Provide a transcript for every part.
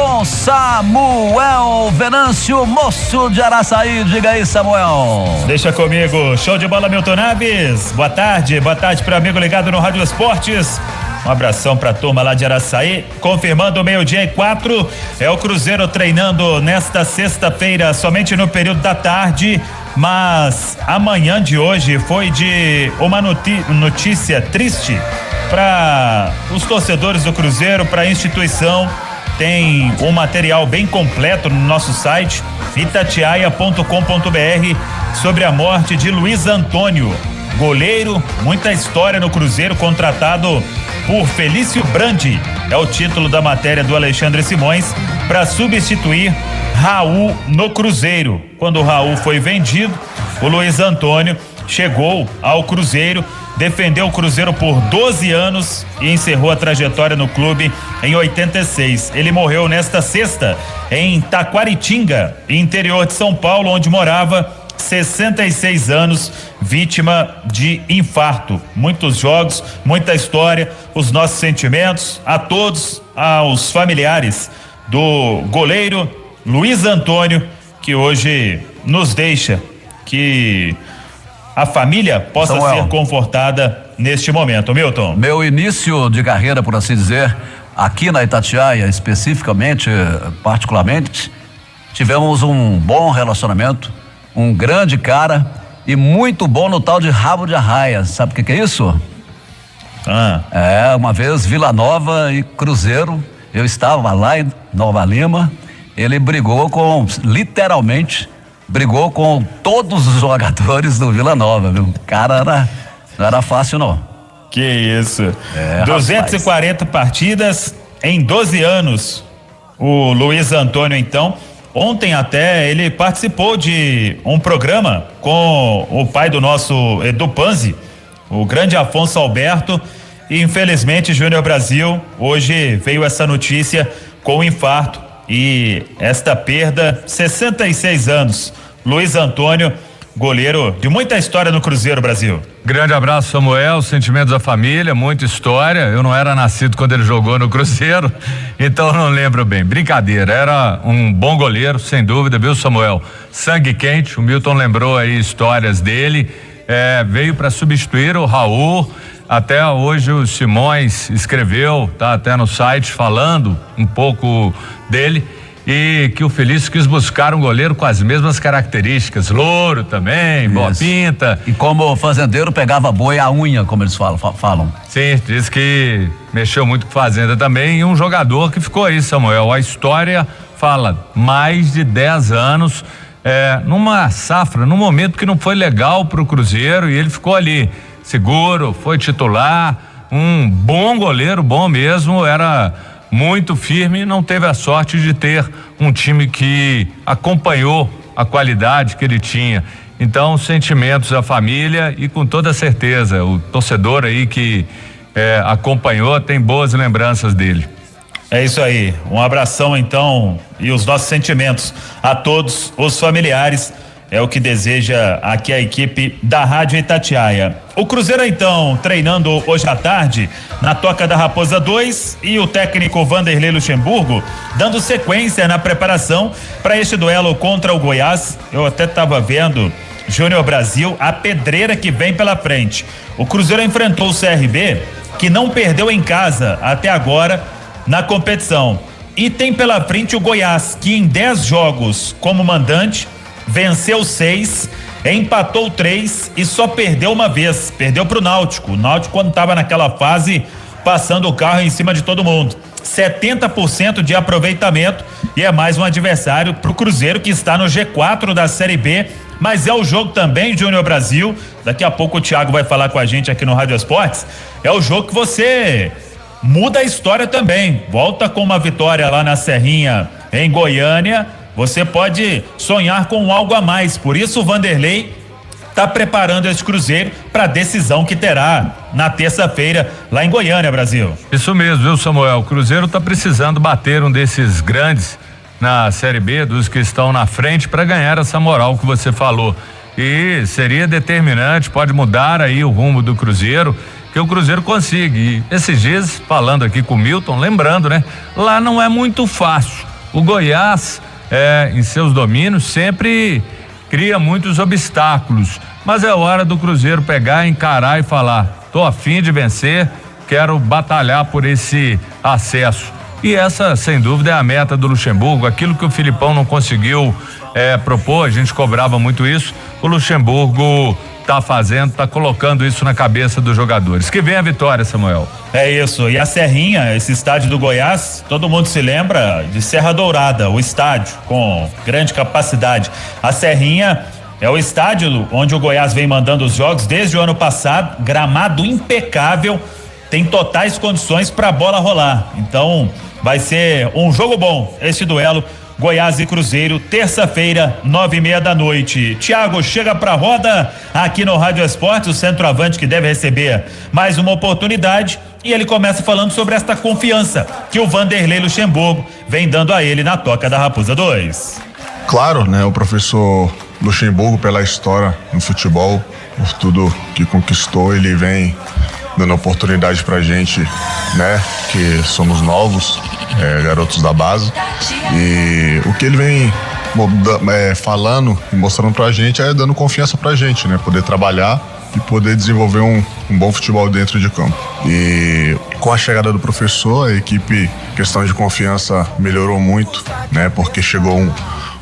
com Samuel Venâncio, moço de Araçaí. Diga aí, Samuel. Deixa comigo. Show de bola, Milton Naves. Boa tarde pro amigo ligado no Rádio Esportes. Um abração pra turma lá de Araçaí. Confirmando o 12:04, é o Cruzeiro treinando nesta sexta-feira, somente no período da tarde. Mas amanhã de hoje foi de uma notícia triste para os torcedores do Cruzeiro, para a instituição. Tem um material bem completo no nosso site itatiaia.com.br sobre a morte de Luiz Antônio, goleiro, muita história no Cruzeiro, contratado por Felício Brandi, é o título da matéria do Alexandre Simões, para substituir Raul no Cruzeiro. Quando o Raul foi vendido, o Luiz Antônio chegou ao Cruzeiro, defendeu o Cruzeiro por 12 anos e encerrou a trajetória no clube em 86. Ele morreu nesta sexta em Taquaritinga, interior de São Paulo, onde morava, 66 anos, vítima de infarto. Muitos jogos, muita história, os nossos sentimentos a todos, aos familiares do goleiro Luiz Antônio, que hoje nos deixa, que a família possa ser confortada neste momento. Milton. Meu início de carreira, por assim dizer, aqui na Itatiaia, especificamente, particularmente, tivemos um bom relacionamento, um grande cara e muito bom no tal de rabo de arraia. Sabe o que é isso? Uma vez Vila Nova e Cruzeiro, eu estava lá em Nova Lima, ele literalmente brigou com todos os jogadores do Vila Nova, viu? O cara não era fácil, não. Que isso. 240 partidas em 12 anos. O Luiz Antônio, então, ontem até ele participou de um programa com o pai do nosso Edu Panzi, o grande Afonso Alberto, e infelizmente Júnior Brasil, hoje veio essa notícia com o infarto e esta perda, 66 anos. Luiz Antônio, goleiro de muita história no Cruzeiro, Brasil. Grande abraço, Samuel, sentimentos da família, muita história. Eu não era nascido quando ele jogou no Cruzeiro, então não lembro bem. Brincadeira, era um bom goleiro, sem dúvida, viu, Samuel? Sangue quente, o Milton lembrou aí histórias dele, veio para substituir o Raul. Até hoje o Simões escreveu, tá até no site falando um pouco dele, e que o Felício quis buscar um goleiro com as mesmas características, louro também, boa pinta. E como o fazendeiro pegava boi à unha, como eles falam. Sim, diz que mexeu muito com fazenda também, e um jogador que ficou aí, Samuel, a história fala, mais de 10 anos, numa safra, num momento que não foi legal pro Cruzeiro, e ele ficou ali, seguro, foi titular, um bom goleiro, bom mesmo, era muito firme, não teve a sorte de ter um time que acompanhou a qualidade que ele tinha. Então, sentimentos da família e com toda certeza, o torcedor aí que acompanhou tem boas lembranças dele. É isso aí, um abração então e os nossos sentimentos a todos os familiares. É o que deseja aqui a equipe da Rádio Itatiaia. O Cruzeiro, então, treinando hoje à tarde na Toca da Raposa 2 e o técnico Vanderlei Luxemburgo dando sequência na preparação para este duelo contra o Goiás. Eu até estava vendo, Júnior Brasil, a pedreira que vem pela frente. O Cruzeiro enfrentou o CRB, que não perdeu em casa até agora na competição. E tem pela frente o Goiás, que em 10 jogos como mandante venceu 6, empatou 3 e só perdeu uma vez. Perdeu pro Náutico. O Náutico, quando estava naquela fase, passando o carro em cima de todo mundo. 70% de aproveitamento e é mais um adversário pro Cruzeiro, que está no G4 da Série B. Mas é o jogo também, Júnior Brasil. Daqui a pouco o Thiago vai falar com a gente aqui no Rádio Esportes. É o jogo que você muda a história também. Volta com uma vitória lá na Serrinha, em Goiânia. Você pode sonhar com algo a mais. Por isso o Vanderlei está preparando esse Cruzeiro para a decisão que terá na terça-feira lá em Goiânia, Brasil. Isso mesmo, viu, Samuel? O Cruzeiro está precisando bater um desses grandes na Série B, dos que estão na frente, para ganhar essa moral que você falou. E seria determinante, pode mudar aí o rumo do Cruzeiro, que o Cruzeiro consiga. E esses dias, falando aqui com o Milton, lembrando, né? Lá não é muito fácil. O Goiás, em seus domínios, sempre cria muitos obstáculos, mas é hora do Cruzeiro pegar, encarar e falar: tô a fim de vencer, quero batalhar por esse acesso. E essa, sem dúvida, é a meta do Luxemburgo. Aquilo que o Filipão não conseguiu propor, a gente cobrava muito isso, o Luxemburgo tá fazendo, tá colocando isso na cabeça dos jogadores. Que vem a vitória, Samuel. É isso, e a Serrinha, esse estádio do Goiás, todo mundo se lembra de Serra Dourada, o estádio com grande capacidade. A Serrinha é o estádio onde o Goiás vem mandando os jogos desde o ano passado, gramado impecável, tem totais condições para a bola rolar. Então, vai ser um jogo bom esse duelo Goiás e Cruzeiro, terça-feira, 9:30 da noite. Thiago, chega pra roda aqui no Rádio Esportes, o centroavante que deve receber mais uma oportunidade, e ele começa falando sobre esta confiança que o Vanderlei Luxemburgo vem dando a ele na Toca da Raposa 2. Claro, né, o professor Luxemburgo, pela história no futebol, por tudo que conquistou, ele vem dando oportunidade pra gente, né, que somos novos, garotos da base, e o que ele vem falando e mostrando pra gente é dando confiança pra gente, né, poder trabalhar e poder desenvolver um bom futebol dentro de campo. E com a chegada do professor, a equipe, questão de confiança melhorou muito, né, porque chegou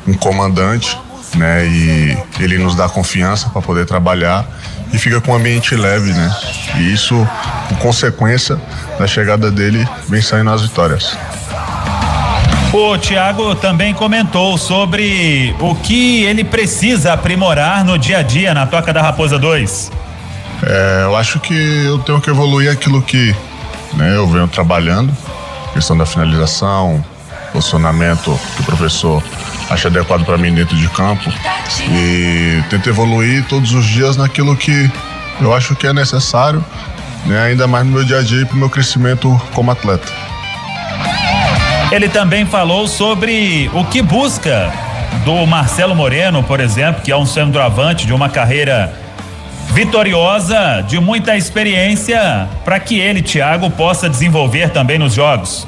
um comandante, né, e ele nos dá confiança para poder trabalhar e fica com um ambiente leve, né, e isso, por consequência da chegada dele, vem saindo as vitórias. O Thiago também comentou sobre o que ele precisa aprimorar no dia a dia na Toca da Raposa 2. Eu acho que eu tenho que evoluir aquilo que, né, eu venho trabalhando, questão da finalização, posicionamento que o professor acha adequado para mim dentro de campo, e tento evoluir todos os dias naquilo que eu acho que é necessário, né, ainda mais no meu dia a dia e para o meu crescimento como atleta. Ele também falou sobre o que busca do Marcelo Moreno, por exemplo, que é um centroavante de uma carreira vitoriosa, de muita experiência, para que ele, Thiago, possa desenvolver também nos jogos.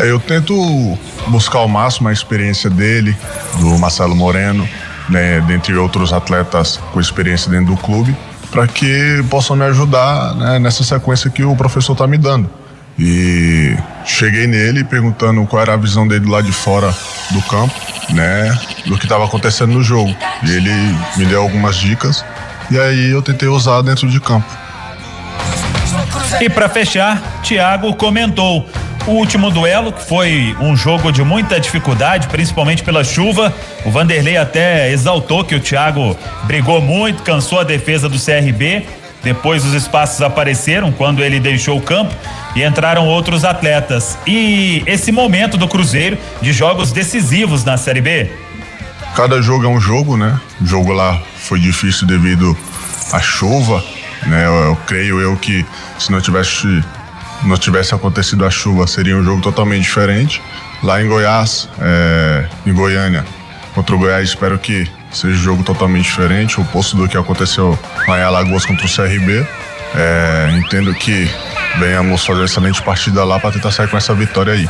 Eu tento buscar ao máximo a experiência dele, do Marcelo Moreno, né, dentre outros atletas com experiência dentro do clube, para que possam me ajudar, né, nessa sequência que o professor está me dando. E cheguei nele perguntando qual era a visão dele lá de fora do campo, né, do que estava acontecendo no jogo. E ele me deu algumas dicas e aí eu tentei usar dentro de campo. E para fechar, Thiago comentou o último duelo, que foi um jogo de muita dificuldade, principalmente pela chuva. O Vanderlei até exaltou que o Thiago brigou muito, cansou a defesa do CRB. Depois os espaços apareceram quando ele deixou o campo e entraram outros atletas. E esse momento do Cruzeiro de jogos decisivos na Série B? Cada jogo é um jogo, né? O jogo lá foi difícil devido à chuva, né? Eu creio que se não tivesse acontecido a chuva, seria um jogo totalmente diferente. Lá em Goiás, em Goiânia, contra o Goiás, espero que seja um jogo totalmente diferente, o oposto do que aconteceu lá em Alagoas contra o CRB. Entendo que venhamos fazer uma excelente partida lá para tentar sair com essa vitória aí.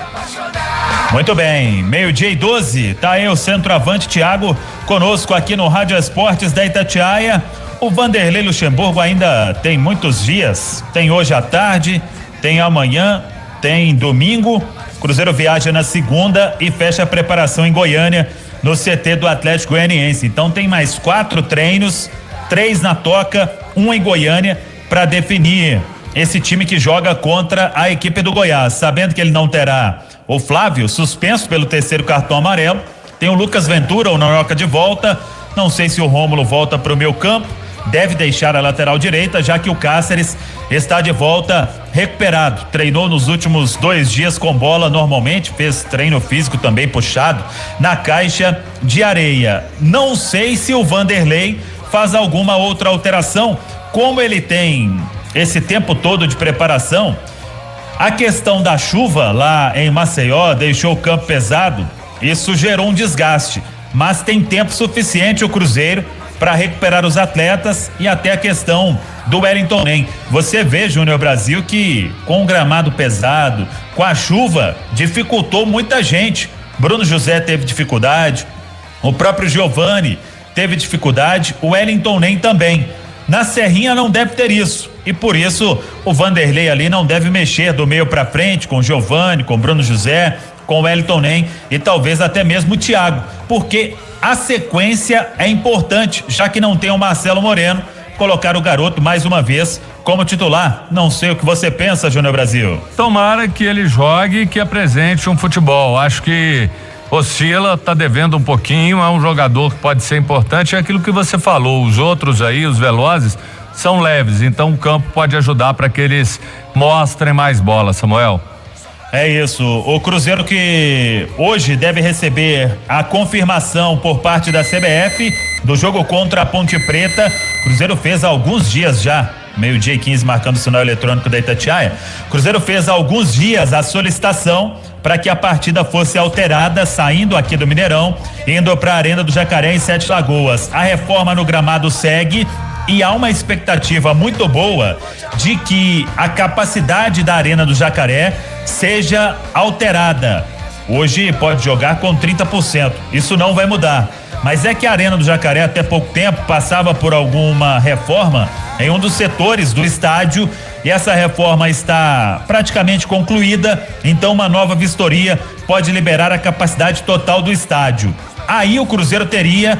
Muito bem, 12:12, tá aí o centroavante Thiago conosco aqui no Rádio Esportes da Itatiaia. O Vanderlei Luxemburgo ainda tem muitos dias, tem hoje à tarde, tem amanhã, tem domingo. Cruzeiro viaja na segunda e fecha a preparação em Goiânia, no CT do Atlético Goianiense. Então tem mais 4 treinos, 3 na Toca, 1 em Goiânia, para definir esse time que joga contra a equipe do Goiás. Sabendo que ele não terá o Flávio, suspenso pelo 3º cartão amarelo, tem o Lucas Ventura, o Noroca de volta. Não sei se o Rômulo volta para o meio campo, deve deixar a lateral direita, já que o Cáceres está de volta recuperado. Treinou nos últimos 2 dias com bola normalmente, fez treino físico também puxado na caixa de areia. Não sei se o Vanderlei faz alguma outra alteração, como ele tem esse tempo todo de preparação. A questão da chuva lá em Maceió deixou o campo pesado, isso gerou um desgaste, mas tem tempo suficiente o Cruzeiro para recuperar os atletas e até a questão do Wellington Nem. Você vê, Júnior Brasil, que com o gramado pesado, com a chuva, dificultou muita gente Bruno José teve dificuldade, o próprio Giovani teve dificuldade, o Wellington nem também. Na Serrinha não deve ter isso, e por isso o Vanderlei ali não deve mexer do meio para frente com o Giovani, com o Bruno José, com o Wellington nem e talvez até mesmo o Thiago, porque a sequência é importante, já que não tem o Marcelo Moreno, colocar o garoto mais uma vez como titular. Não sei o que você pensa, Júnior Brasil. Tomara que ele jogue e que apresente um futebol. Acho que oscila, tá devendo um pouquinho, é um jogador que pode ser importante, é aquilo que você falou, os outros aí, os velozes, são leves, então o campo pode ajudar para que eles mostrem mais bola, Samuel. É isso, o Cruzeiro que hoje deve receber a confirmação por parte da CBF do jogo contra a Ponte Preta. Cruzeiro fez há alguns dias já, 12:15 marcando o sinal eletrônico da Itatiaia. Cruzeiro fez há alguns dias a solicitação para que a partida fosse alterada, saindo aqui do Mineirão, indo para a Arena do Jacaré em Sete Lagoas. A reforma no gramado segue e há uma expectativa muito boa de que a capacidade da Arena do Jacaré seja alterada. Hoje pode jogar com 30%, isso não vai mudar. Mas é que a Arena do Jacaré até pouco tempo passava por alguma reforma em um dos setores do estádio e essa reforma está praticamente concluída, então uma nova vistoria pode liberar a capacidade total do estádio. Aí o Cruzeiro teria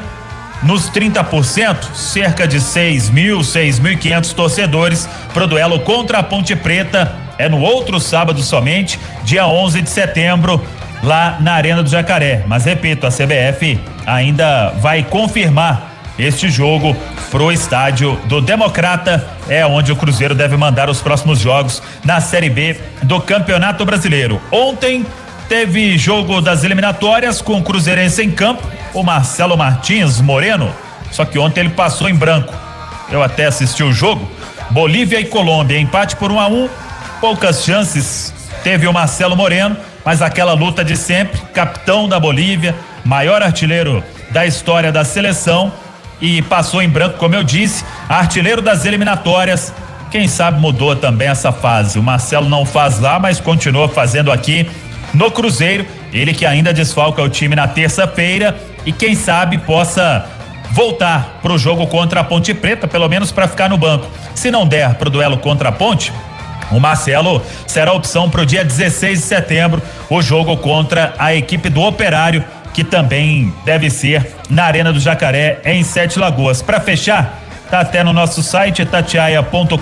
nos 30%, cerca de 6.500 torcedores pro duelo contra a Ponte Preta. É no outro sábado somente, dia 11 de setembro, lá na Arena do Jacaré. Mas repito, a CBF ainda vai confirmar este jogo pro estádio do Democrata, é onde o Cruzeiro deve mandar os próximos jogos na Série B do Campeonato Brasileiro. Ontem teve jogo das eliminatórias com o Cruzeirense em campo, o Marcelo Martins Moreno, só que ontem ele passou em branco. Eu até assisti o jogo, Bolívia e Colômbia, empate por 1-1, poucas chances teve o Marcelo Moreno, mas aquela luta de sempre, capitão da Bolívia, maior artilheiro da história da seleção, e passou em branco, como eu disse, artilheiro das eliminatórias. Quem sabe mudou também essa fase. O Marcelo não faz lá, mas continua fazendo aqui no Cruzeiro. Ele que ainda desfalca o time na terça-feira e quem sabe possa voltar pro jogo contra a Ponte Preta, pelo menos para ficar no banco. Se não der pro duelo contra a Ponte, o Marcelo será a opção pro dia 16 de setembro, o jogo contra a equipe do Operário, que também deve ser na Arena do Jacaré em Sete Lagoas. Para fechar, tá até no nosso site itatiaia.com.br,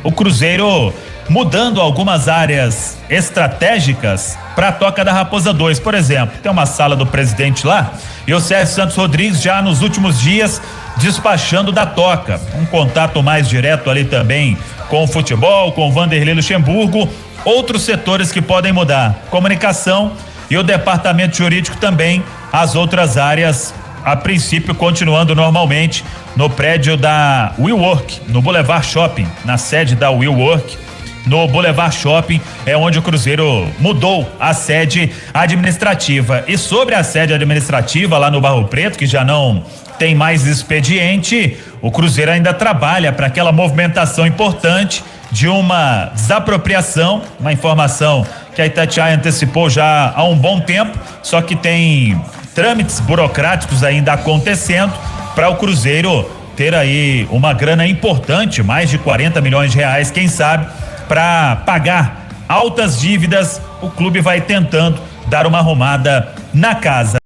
o Cruzeiro mudando algumas áreas estratégicas para a Toca da Raposa 2, por exemplo. Tem uma sala do presidente lá e o Sérgio Santos Rodrigues já nos últimos dias despachando da Toca. Um contato mais direto ali também com o futebol, com o Vanderlei Luxemburgo. Outros setores que podem mudar: comunicação e o departamento jurídico também. As outras áreas, a princípio, continuando normalmente no prédio da WeWork, no Boulevard Shopping, na sede da WeWork, no Boulevard Shopping, é onde o Cruzeiro mudou a sede administrativa. E sobre a sede administrativa lá no Barro Preto, que já não tem mais expediente, o Cruzeiro ainda trabalha para aquela movimentação importante de uma desapropriação, uma informação que a Itatiaia antecipou já há um bom tempo, só que tem trâmites burocráticos ainda acontecendo para o Cruzeiro ter aí uma grana importante, mais de 40 milhões de reais, quem sabe, para pagar altas dívidas. O clube vai tentando dar uma arrumada na casa.